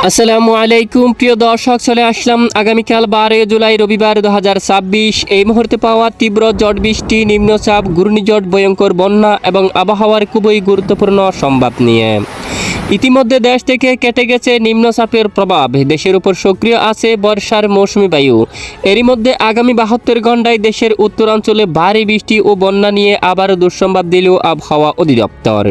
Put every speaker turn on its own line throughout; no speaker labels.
আসসালামু আলাইকুম প্রিয় দর্শক, চলে আসলাম আগামীকাল 12 জুলাই রবিবার 2026। এই মুহূর্তে পাওয়া তীব্র ঝড় বৃষ্টি, নিম্নচাপ, ঘূর্ণিঝড়, ভয়ঙ্কর বন্যা এবং আবহাওয়ার খুবই গুরুত্বপূর্ণ সংবাদ নিয়ে। ইতিমধ্যে দেশ থেকে কেটে গেছে নিম্নচাপের প্রভাব, দেশের উপর সক্রিয় আছে বর্ষার মৌসুমি বায়ু। এরই মধ্যে আগামী 72 ঘন্টায় দেশের উত্তরাঞ্চলে ভারী বৃষ্টি ও বন্যা নিয়ে আবারও দুঃসংবাদ দিল আবহাওয়া অধিদপ্তর।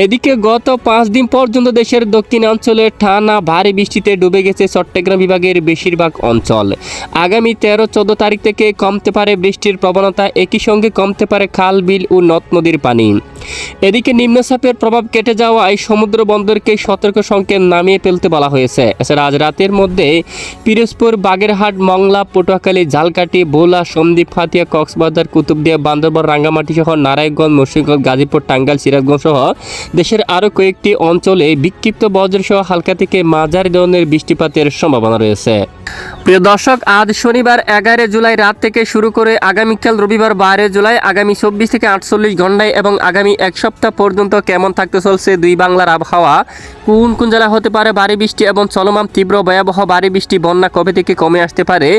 এদিকে গত 5 দিন পর্যন্ত দেশের দক্ষিণাঞ্চলে টানা ভারী বৃষ্টিতে ডুবে গেছে চট্টগ্রাম বিভাগের বেশিরভাগ অঞ্চল। আগামী 13-14 তারিখ থেকে কমতে পারে বৃষ্টির প্রবণতা, একই সঙ্গে কমতে পারে খাল, বিল ও নদ নদীর পানি। এদিকে নিম্নচাপের প্রভাব কেটে যাওয়ায় সমুদ্র বন্দরকে সতর্ক সংকেত নামিয়ে ফেলতে বলা হয়েছে। এছাড়া আজ রাতের মধ্যে পিরোজপুর, বাগেরহাট, মংলা, পটুয়াখালী, ঝালকাঠি, ভোলা, সন্দ্বীপ, হাতিয়া, কক্সবাজার, কুতুবদিয়া, বান্দরবান, রাঙ্গামাটি সহ নারায়ণগঞ্জ, মুন্সিগঞ্জ, গাজীপুর, টাঙ্গাইল, সিরাজগঞ্জ সহ দেশের আরও কয়েকটি অঞ্চলে বিক্ষিপ্ত বজ্রসহ হালকা থেকে মাঝারি ধরনের বৃষ্টিপাতের সম্ভাবনা রয়েছে। প্রিয় দর্শক, আজ শনিবার 11 জুলাই রাত থেকে শুরু করে আগামীকাল রবিবার 12 জুলাই আগামী 24 থেকে 48 ঘন্টায় এবং আগামী এক সপ্তাহ পর্যন্ত কেমন থাকতে চলছে দুই বাংলার আবহাওয়া, কোন কোন জেলা হতে পারে ভারী বৃষ্টি এবং চলমান তীব্র ভয়াবহ ভারী বৃষ্টি, বন্যা কবে থেকে কমে আসতে পারে,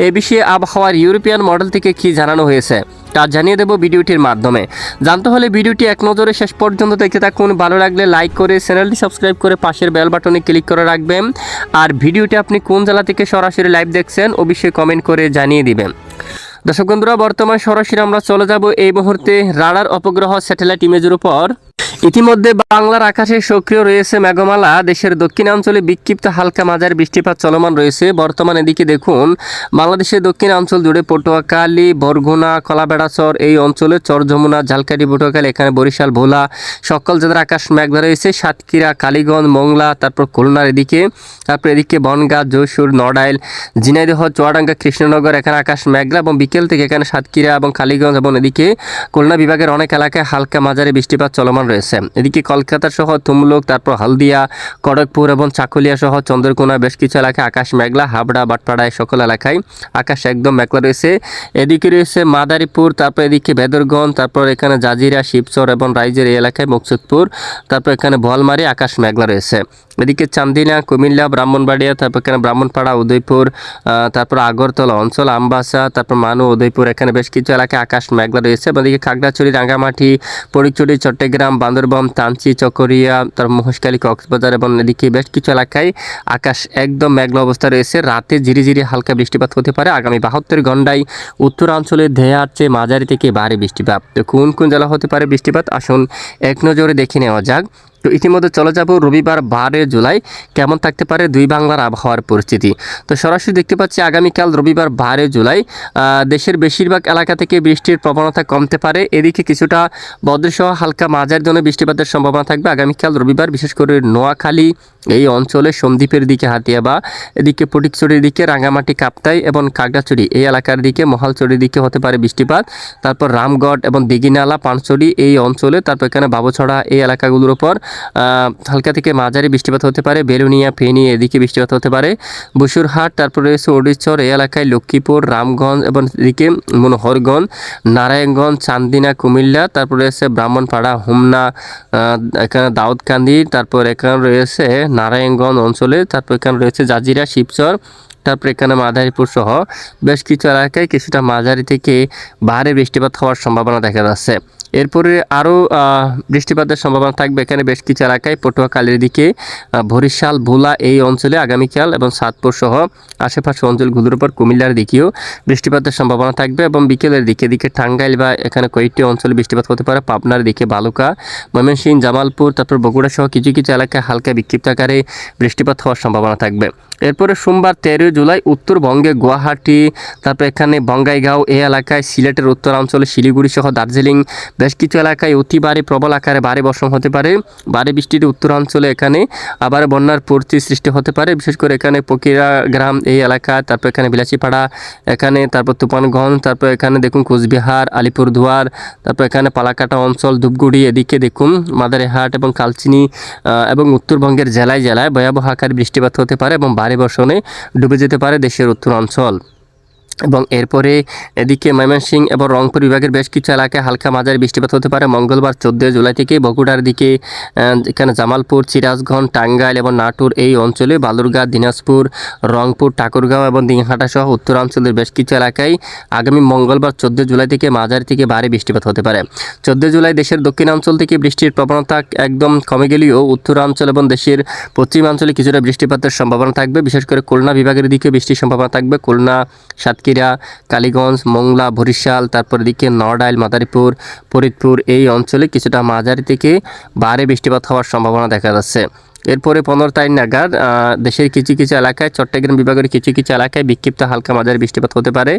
এ বিষয়ে আবহাওয়ার ইউরোপিয়ান মডেল থেকে কি জানানো হয়েছে তা জানিয়ে দেব ভিডিওটির মাধ্যমে। জানতে হলে ভিডিওটি এক নজরে শেষ পর্যন্ত দেখতে থাকুন। ভালো লাগলে লাইক করে চ্যানেলটি সাবস্ক্রাইব করে পাশের বেল বাটনে ক্লিক করে রাখবেন। আর ভিডিওটি আপনি কোন জেলা থেকে সরাসরি লাইভ দেখছেন অবশ্যই কমেন্ট করে জানিয়ে দিবেন। দর্শক বন্ধুরা, বর্তমান সরাসরি আমরা চলে যাব এই মুহূর্তে রাডার উপগ্রহ স্যাটেলাইট ইমেজের উপর। ইতিমধ্যে বাংলার আকাশে সক্রিয় রয়েছে মেঘমালা, দেশের দক্ষিণাঞ্চলে বিক্ষিপ্ত হালকা মাঝারি বৃষ্টিপাত চলমান রয়েছে বর্তমান। এদিকে দেখুন, বাংলাদেশের দক্ষিণাঞ্চল জুড়ে পটুয়াখালী, বরগুনা, কলাবেড়াচর এই অঞ্চলে চর যমুনা, ঝালকাঠি, পটুয়াখালী, এখানে বরিশাল, ভোলা সকল জেলার আকাশ মেঘলা রয়েছে। সাতক্ষীরা, কালীগঞ্জ, মংলা, তারপর খুলনার এদিকে, তারপর এদিকে বনগাঁ, যশোর, নড়াইল, ঝিনাইদহ, চুয়াডাঙ্গা, কৃষ্ণনগর এখানে আকাশ মেঘলা এবং বিকেল থেকে এখানে সাতক্ষীরা এবং কালীগঞ্জ এবং এদিকে খুলনা বিভাগের অনেক এলাকায় হালকা মাঝারি বৃষ্টিপাত চলমান রয়েছে। এদিকে কলকাতা সহ তুমলুক, তারপর হলদিয়া, খড়গপুর এবং চাকুলিয়া সহ চন্দ্রকোনা বেশ কিছু এলাকায় আকাশ মেঘলা, হাবড়া, বাটপাড়া সকল এলাকায় আকাশ একদম মেঘলা রয়েছে। এদিকে রয়েছে মাদারীপুর, তারপর এদিকে বেদরগঞ্জ, তারপর এখানে জাজিরা, শিবচর এবং রাইজের এই এলাকায় মুকসুদপুর, তারপর এখানে বোয়ালমারি আকাশ মেঘলা রয়েছে। এদিকে চান্দিনা, কুমিল্লা, ব্রাহ্মণবাড়িয়া, তারপর এখানে ব্রাহ্মণপাড়া, উদয়পুর, তারপর আগরতলা অঞ্চল, আমবাসা, তারপর মানু, উদয়পুর এখানে বেশ কিছু এলাকায় আকাশ মেঘলা রয়েছে। এবং এদিকে খাগড়াছড়ি, রাঙ্গামাটি, ফটিকছড়ি, চট্টগ্রাম, বান্দরবান, তানচি, চকরিয়া, তারপর মহেশখালী, কক্সবাজার এবং এদিকে বেশ কিছু এলাকায় আকাশ একদম মেঘলা অবস্থা রয়েছে। রাতে ঝিরিঝিরি হালকা বৃষ্টিপাত হতে পারে। আগামী 72 ঘন্টায় উত্তরাঞ্চলে ধেয়ার চেয়ে মাঝারি থেকে ভারী বৃষ্টিপাত। তো কোন কোন জেলা হতে পারে বৃষ্টিপাত আসুন এক নজরে দেখে নেওয়া যাক। তো ইতিমধ্যে চলে যাব রবিবার 12 জুলাই কেমন থাকতে পারে দুই বাংলার আবহাওয়ার পরিস্থিতি। তো সরাসরি দেখতে পাচ্ছি আগামীকাল রবিবার 12 জুলাই দেশের বেশিরভাগ এলাকা থেকে বৃষ্টির প্রবণতা কমতে পারে। এদিকে কিছুটা বজ্রসহ হালকা মাঝারি ধরনের বৃষ্টিপাতের সম্ভাবনা থাকবে আগামীকাল রবিবার, বিশেষ করে নোয়াখালী এই অঞ্চলে, সন্দ্বীপের দিকে, হাতিয়াবা এদিকে, ফটিকছড়ির দিকে, রাঙ্গামাটি, কাপ্তাই এবং খাগড়াছড়ি এই এলাকার দিকে, মহালছড়ির দিকে হতে পারে বৃষ্টিপাত। তারপর রামগড় এবং দিঘিনালা, পানছড়ি এই অঞ্চলে, তারপর এখানে বাবুছড়া এই এলাকাগুলোর উপর হালকা থেকে মাঝারি বৃষ্টিপাত হতে পারে। বেলুনিয়া, ফেনী এদিকে বৃষ্টিপাত হতে পারে। বসুরহাট, তারপর রয়েছে ওডিচর এই এলাকায়, লক্ষ্মীপুর, রামগঞ্জ এবং এদিকে মনোহরগঞ্জ, নারায়ণগঞ্জ, চান্দিনা, কুমিল্লা, তারপর রয়েছে ব্রাহ্মণপাড়া, হোমনা, এখানে দাউদকান্দি, তারপর এখানে রয়েছে নারায়ণগঞ্জ অঞ্চলে, তারপর এখানে রয়েছে জাজিরা, শিবচর, তারপর এখানে মাদারীপুর সহ বেশ কিছু এলাকায় কিছুটা মাঝারি থেকে ভারী বৃষ্টিপাত হওয়ার সম্ভাবনা দেখা যাচ্ছে। এরপরে আরও বৃষ্টিপাতের সম্ভাবনা থাকবে এখানে বেশ কিছু এলাকায়, পটুয়াখালীর দিকে, বরিশাল, ভোলা এই অঞ্চলে আগামীকাল এবং সাতপুর সহ আশেপাশে অঞ্চলগুলোর উপর, কুমিল্লার দিকেও বৃষ্টিপাতের সম্ভাবনা থাকবে এবং বিকেলের দিকে টাঙ্গাইল বা এখানে কয়েকটি অঞ্চলে বৃষ্টিপাত হতে পারে। পাবনার দিকে, বালুকা, ময়মনসিংহ, জামালপুর, তারপর বগুড়া সহ কিছু কিছু এলাকায় হালকা বিক্ষিপ্ত আকারে বৃষ্টিপাত হওয়ার সম্ভাবনা থাকবে। এরপরে সোমবার 13 জুলাই উত্তরবঙ্গে গুয়াহাটি, তারপর এখানে বঙ্গাইগাঁও এই এলাকায়, সিলেটের উত্তরাঞ্চলে শিলিগুড়ি সহ দার্জিলিং বেশ কিছু এলাকায় অতি ভারী প্রবল আকারে ভারী বর্ষণ হতে পারে। ভারী বৃষ্টির উত্তরাঞ্চলে এখানে আবার বন্যার পরিস্থিতি সৃষ্টি হতে পারে, বিশেষ করে এখানে পকিরা গ্রাম এই এলাকা, তারপর এখানে বিলাসীপাড়া এখানে, তারপর তুফানগঞ্জ, তারপর এখানে দেখুন কোচবিহার, আলিপুরদুয়ার, তারপর এখানে পালাকাটা অঞ্চল, ধূপগুড়ি এদিকে দেখুন মাদারীহাট এবং কালচিনি এবং উত্তরবঙ্গের জেলায় জেলায় ভয়াবহ আকারে বৃষ্টিপাত হতে পারে এবং ভারী বর্ষণে ডুবে যেতে পারে দেশের উত্তরাঞ্চল। এবং এরপরে এদিকে ময়মনসিংহ এবং রংপুর বিভাগের বেশ কিছু এলাকায় হালকা মাঝারি বৃষ্টিপাত হতে পারে মঙ্গলবার 14 জুলাই থেকে। বগুড়ার দিকে এখানে জামালপুর, সিরাজগঞ্জ, টাঙ্গাইল এবং নাটোর এই অঞ্চলে, বালুরঘাট, দিনাজপুর, রংপুর, ঠাকুরগাঁও এবং দিনহাটা সহ উত্তরাঞ্চলের বেশ কিছু এলাকায় আগামী মঙ্গলবার 14 জুলাই থেকে মাঝারি থেকে ভারী বৃষ্টিপাত হতে পারে। 14 জুলাই দেশের দক্ষিণাঞ্চল থেকে বৃষ্টির প্রবণতা একদম কমে গেলেও উত্তরাঞ্চল এবং দেশের পশ্চিমাঞ্চলে কিছুটা বৃষ্টিপাতের সম্ভাবনা থাকবে। বিশেষ করে খুলনা বিভাগের দিকে বৃষ্টির সম্ভাবনা থাকবে। খুলনা, সাতক্ষীরা, কালীগঞ্জ, মোংলা, বরিশাল, তারপর দিকে নড়াইল, মাদারীপুর, ফরিদপুর এই অঞ্চলে কিছুটা মাঝারি থেকে ভারী বৃষ্টিপাত হওয়ার সম্ভাবনা দেখা যাচ্ছে। এরপরে 15 তারিখ নাগাদ দেশের কিছু কিছু এলাকায়, চট্টগ্রাম বিভাগের কিছু কিছু এলাকায় বিক্ষিপ্ত হালকা মাঝারি বৃষ্টিপাত হতে পারে।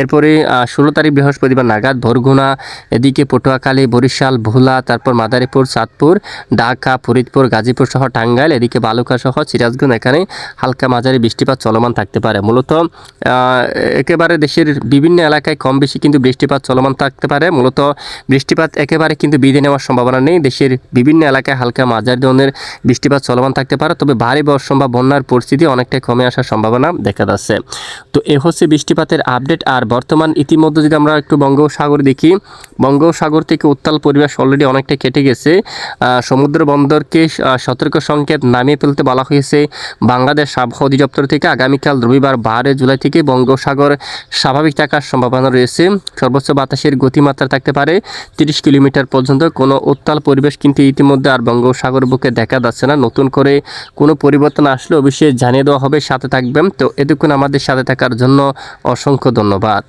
এরপরে 16 তারিখ বৃহস্পতিবার নাগাদ বরগুনা, এদিকে পটুয়াখালী, বরিশাল, ভোলা, তারপর মাদারীপুর, চাঁদপুর, ঢাকা, ফরিদপুর, গাজীপুর সহ টাঙ্গাইল, এদিকে বালুকা সহ সিরাজগঞ্জ এখানে হালকা মাঝারি বৃষ্টিপাত চলমান থাকতে পারে। মূলত একেবারে দেশের বিভিন্ন এলাকায় কম বেশি কিন্তু বৃষ্টিপাত চলমান থাকতে পারে। মূলত বৃষ্টিপাত একেবারে কিন্তু বিদায় নেওয়ার সম্ভাবনা নেই। দেশের বিভিন্ন এলাকায় হালকা মাঝারি ধরনের বৃষ্টিপাত চলমান থাকতে পারে, তবে ভারী বর্ষণ বা বন্যার পরিস্থিতি অনেকটাই কমে আসার সম্ভাবনা দেখা যাচ্ছে। তো এ হচ্ছে বৃষ্টিপাতের আপডেট। আর বর্তমান ইতিমধ্যে যদি আমরা একটু বঙ্গোপসাগর দেখি, বঙ্গোপসাগর থেকে উত্তাল পরিবেশ অলরেডি অনেকটা কেটে গেছে। সমুদ্র বন্দরকে সতর্ক সংকেত নামিয়ে ফেলতে বলা হয়েছে বাংলাদেশ আবহাওয়া অধিদপ্তর থেকে। আগামীকাল রবিবার 12 জুলাই থেকে বঙ্গোপসাগর স্বাভাবিক থাকার সম্ভাবনা রয়েছে। সর্বোচ্চ বাতাসের গতিমাত্রা থাকতে পারে 30 কিলোমিটার পর্যন্ত। কোনো উত্তাল পরিবেশ কিন্তু ইতিমধ্যে আর বঙ্গোপসাগর বুকে দেখা যাচ্ছে না। নতুন করে কোনো পরিবর্তন আসলে অবশ্যই জানিয়ে দেওয়া হবে, সাথে থাকবেন। তো এতক্ষণ আমাদের সাথে থাকার জন্য অসংখ্য ধন্যবাদ।